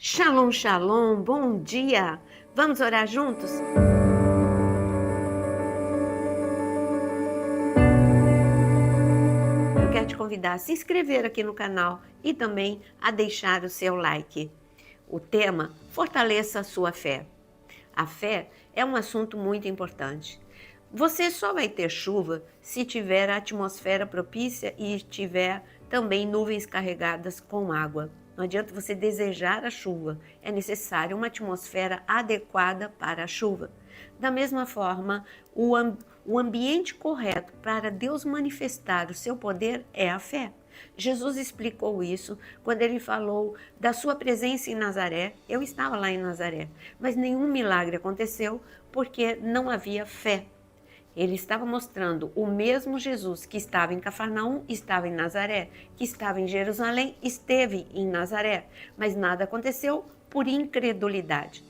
Shalom, shalom, bom dia! Vamos orar juntos? Eu quero te convidar a se inscrever aqui no canal e também a deixar o seu like. O tema: fortaleça a sua fé. A fé é um assunto muito importante. Você só vai ter chuva se tiver a atmosfera propícia e tiver também nuvens carregadas com água. Não adianta você desejar a chuva, é necessário uma atmosfera adequada para a chuva. Da mesma forma, o ambiente correto para Deus manifestar o seu poder é a fé. Jesus explicou isso quando ele falou da sua presença em Nazaré. Eu estava lá em Nazaré, mas nenhum milagre aconteceu porque não havia fé. Ele estava mostrando o mesmo Jesus que estava em Cafarnaum, estava em Nazaré, que estava em Jerusalém, esteve em Nazaré, mas nada aconteceu por incredulidade.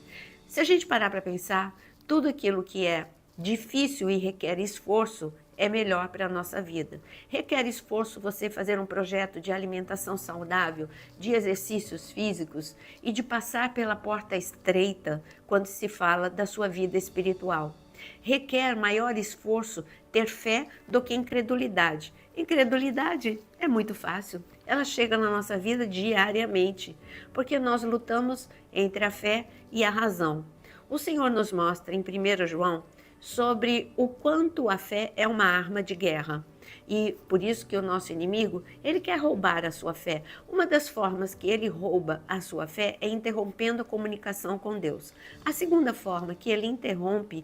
Se a gente parar para pensar, tudo aquilo que é difícil e requer esforço é melhor para a nossa vida. Requer esforço você fazer um projeto de alimentação saudável, de exercícios físicos e de passar pela porta estreita quando se fala da sua vida espiritual. Requer maior esforço ter fé do que incredulidade. Incredulidade é muito fácil, ela chega na nossa vida diariamente, porque nós lutamos entre a fé e a razão. O Senhor nos mostra em 1 João sobre o quanto a fé é uma arma de guerra. E por isso que o nosso inimigo, ele quer roubar a sua fé. Uma das formas que ele rouba a sua fé é interrompendo a comunicação com Deus. A segunda forma que ele interrompe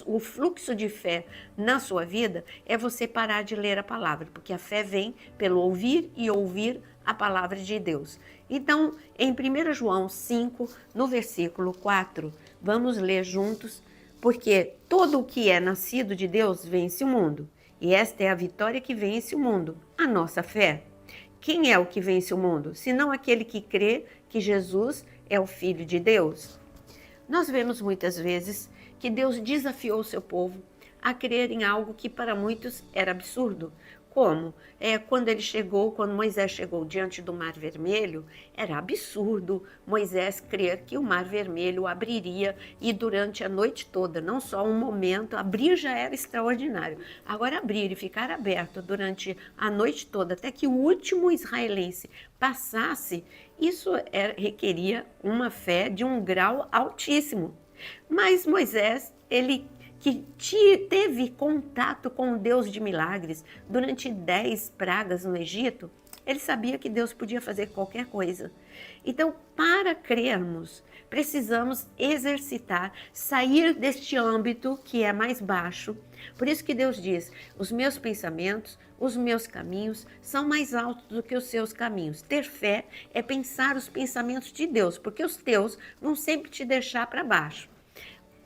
o fluxo de fé na sua vida é você parar de ler a palavra, porque a fé vem pelo ouvir e ouvir a palavra de Deus. Então, em 1 João 5, no versículo 4, vamos ler juntos, porque todo o que é nascido de Deus vence o mundo. E esta é a vitória que vence o mundo, a nossa fé. Quem é o que vence o mundo, senão aquele que crê que Jesus é o Filho de Deus? Nós vemos muitas vezes que Deus desafiou o seu povo a crer em algo que para muitos era absurdo. Como? Quando Moisés chegou diante do Mar Vermelho, era absurdo Moisés crer que o Mar Vermelho abriria e durante a noite toda, não só um momento, abrir já era extraordinário. Agora abrir e ficar aberto durante a noite toda, até que o último israelense passasse, isso requeria uma fé de um grau altíssimo. Mas Moisés, ele que teve contato com o Deus de milagres durante 10 pragas no Egito, ele sabia que Deus podia fazer qualquer coisa. Então, para crermos, precisamos exercitar, sair deste âmbito que é mais baixo. Por isso que Deus diz: os meus pensamentos, os meus caminhos são mais altos do que os seus caminhos. Ter fé é pensar os pensamentos de Deus, porque os teus vão sempre te deixar para baixo.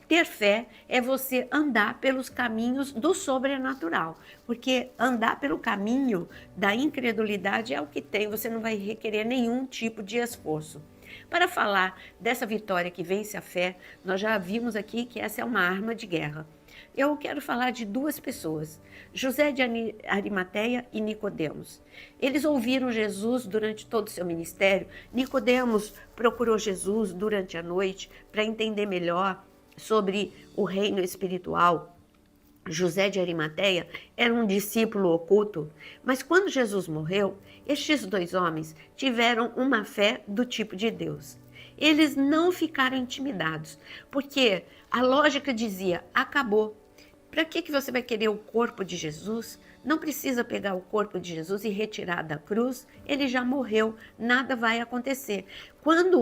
Ter fé é você andar pelos caminhos do sobrenatural, porque andar pelo caminho da incredulidade é o que tem, você não vai requerer nenhum tipo de esforço. Para falar dessa vitória que vence a fé, nós já vimos aqui que essa é uma arma de guerra. Eu quero falar de duas pessoas, José de Arimateia e Nicodemos. Eles ouviram Jesus durante todo o seu ministério. Nicodemos procurou Jesus durante a noite para entender melhor sobre o reino espiritual. José de Arimateia era um discípulo oculto, mas quando Jesus morreu, estes dois homens tiveram uma fé do tipo de Deus. Eles não ficaram intimidados, porque a lógica dizia: acabou. Para que você vai querer o corpo de Jesus? Não precisa pegar o corpo de Jesus e retirar da cruz, ele já morreu, nada vai acontecer. Quando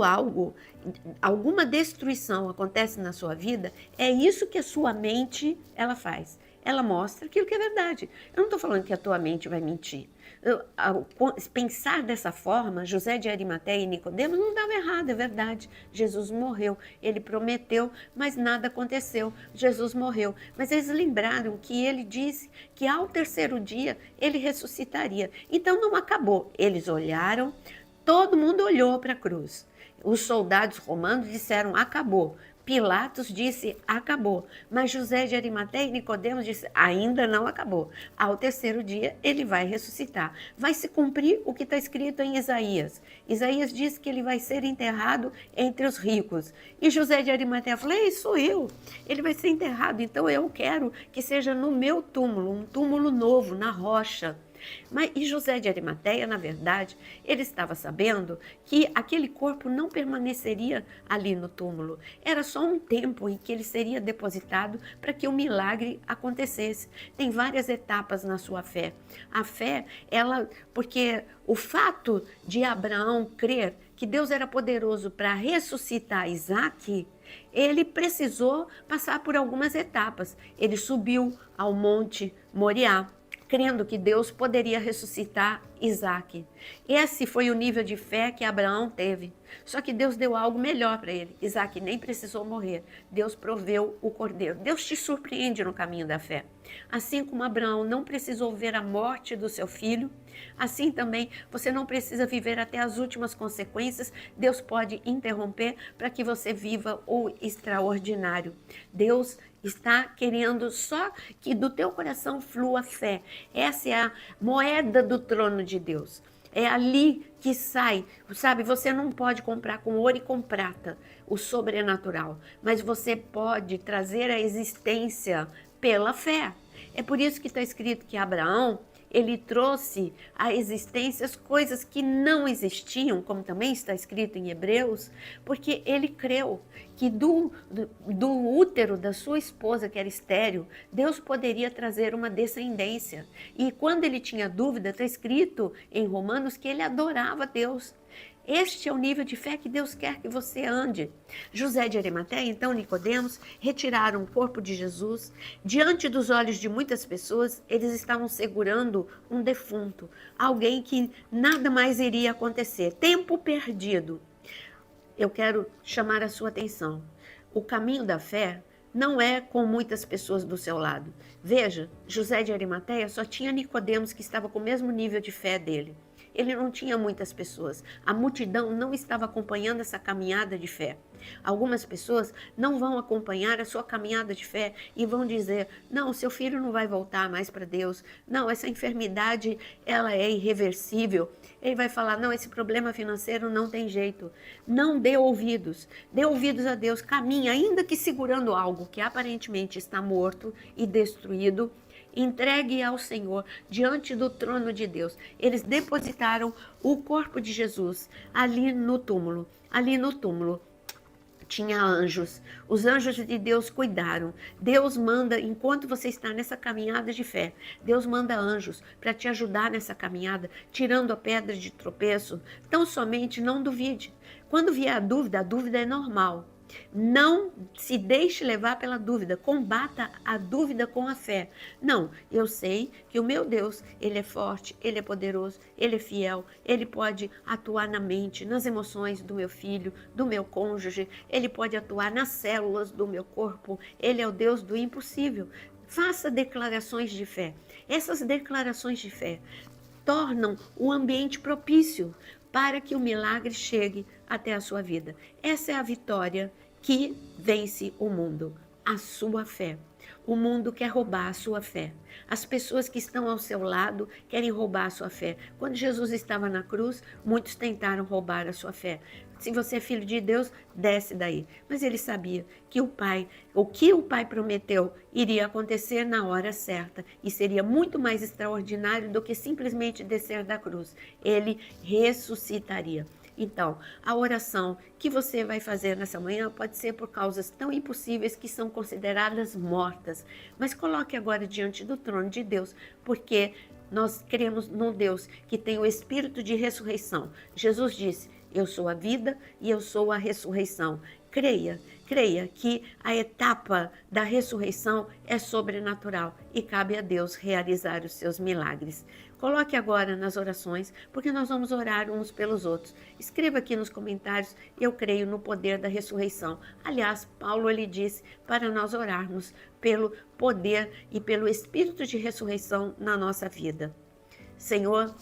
alguma destruição acontece na sua vida, é isso que a sua mente ela faz. Ela mostra aquilo que é verdade. Eu não estou falando que a tua mente vai mentir. Pensar dessa forma, José de Arimateia e Nicodemos não dava errado, é verdade. Jesus morreu, ele prometeu, mas nada aconteceu. Jesus morreu. Mas eles lembraram que ele disse que ao terceiro dia ele ressuscitaria. Então não acabou. Eles olharam, todo mundo olhou para a cruz. Os soldados romanos disseram: acabou. Pilatos disse, acabou. Mas José de Arimateia e Nicodemos disse, ainda não acabou. Ao terceiro dia, ele vai ressuscitar. Vai se cumprir o que está escrito em Isaías. Isaías diz que ele vai ser enterrado entre os ricos. E José de Arimateia falou, ei, sou eu. Ele vai ser enterrado, então eu quero que seja no meu túmulo, um túmulo novo, na rocha. E José de Arimateia, na verdade, ele estava sabendo que aquele corpo não permaneceria ali no túmulo. Era só um tempo em que ele seria depositado para que o milagre acontecesse. Tem várias etapas na sua fé. A fé, porque o fato de Abraão crer que Deus era poderoso para ressuscitar Isaque, ele precisou passar por algumas etapas. Ele subiu ao monte Moriá, crendo que Deus poderia ressuscitar Isaque. Esse foi o nível de fé que Abraão teve. Só que Deus deu algo melhor para ele. Isaque nem precisou morrer. Deus proveu o cordeiro. Deus te surpreende no caminho da fé. Assim como Abraão não precisou ver a morte do seu filho, assim também você não precisa viver até as últimas consequências. Deus pode interromper para que você viva o extraordinário. Deus está querendo só que do teu coração flua fé. Essa é a moeda do trono de Deus. É ali que sai, sabe? Você não pode comprar com ouro e com prata o sobrenatural, mas você pode trazer a existência pela fé. É por isso que está escrito que Abraão, ele trouxe à existência as coisas que não existiam, como também está escrito em Hebreus, porque ele creu que do útero da sua esposa, que era estéril, Deus poderia trazer uma descendência. E quando ele tinha dúvida, está escrito em Romanos que ele adorava Deus. Este é o nível de fé que Deus quer que você ande. José de Arimateia, então Nicodemos, retiraram o corpo de Jesus. Diante dos olhos de muitas pessoas, eles estavam segurando um defunto, alguém que nada mais iria acontecer. Tempo perdido. Eu quero chamar a sua atenção. O caminho da fé não é com muitas pessoas do seu lado. Veja, José de Arimateia só tinha Nicodemos que estava com o mesmo nível de fé dele. Ele não tinha muitas pessoas. A multidão não estava acompanhando essa caminhada de fé. Algumas pessoas não vão acompanhar a sua caminhada de fé e vão dizer, não, seu filho não vai voltar mais para Deus. Não, essa enfermidade, ela é irreversível. Ele vai falar, não, esse problema financeiro não tem jeito. Não dê ouvidos a Deus. Caminhe, ainda que segurando algo que aparentemente está morto e destruído, entregue ao Senhor diante do trono de Deus. Eles depositaram o corpo de Jesus ali no túmulo. Ali no túmulo tinha anjos. Os anjos de Deus cuidaram. Deus manda, enquanto você está nessa caminhada de fé, Deus manda anjos para te ajudar nessa caminhada, tirando a pedra de tropeço. Então somente não duvide. Quando vier a dúvida é normal. Não se deixe levar pela dúvida, combata a dúvida com a fé. Não, eu sei que o meu Deus, Ele é forte, Ele é poderoso, Ele é fiel, Ele pode atuar na mente, nas emoções do meu filho, do meu cônjuge, Ele pode atuar nas células do meu corpo, Ele é o Deus do impossível. Faça declarações de fé. Essas declarações de fé tornam o ambiente propício para que o milagre chegue até a sua vida. Essa é a vitória que vence o mundo, a sua fé. O mundo quer roubar a sua fé. As pessoas que estão ao seu lado querem roubar a sua fé. Quando Jesus estava na cruz, muitos tentaram roubar a sua fé. Se você é filho de Deus, desce daí. Mas ele sabia que o que o Pai prometeu iria acontecer na hora certa e seria muito mais extraordinário do que simplesmente descer da cruz. Ele ressuscitaria. Então, a oração que você vai fazer nessa manhã pode ser por causas tão impossíveis que são consideradas mortas. Mas coloque agora diante do trono de Deus, porque nós cremos num Deus que tem o espírito de ressurreição. Jesus disse, eu sou a vida e eu sou a ressurreição. Creia que a etapa da ressurreição é sobrenatural e cabe a Deus realizar os seus milagres. Coloque agora nas orações, porque nós vamos orar uns pelos outros. Escreva aqui nos comentários, eu creio no poder da ressurreição. Aliás, Paulo ele disse para nós orarmos pelo poder e pelo espírito de ressurreição na nossa vida. Senhor,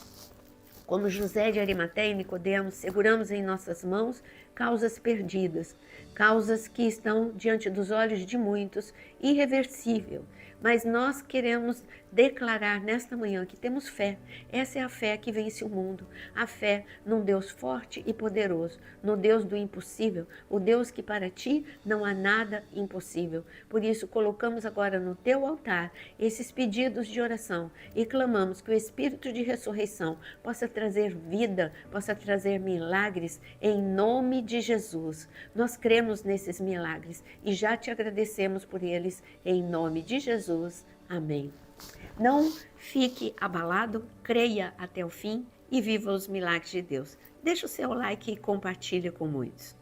como José de Arimateia e Nicodemos, seguramos em nossas mãos causas perdidas, causas que estão diante dos olhos de muitos, irreversível. Mas nós queremos declarar nesta manhã que temos fé. Essa é a fé que vence o mundo. A fé num Deus forte e poderoso, no Deus do impossível, o Deus que para ti não há nada impossível. Por isso, colocamos agora no teu altar esses pedidos de oração e clamamos que o Espírito de ressurreição possa trazer vida, possa trazer milagres em nome de Jesus. Nós cremos nesses milagres e já te agradecemos por eles em nome de Jesus. Amém. Não fique abalado, creia até o fim e viva os milagres de Deus. Deixa o seu like e compartilha com muitos.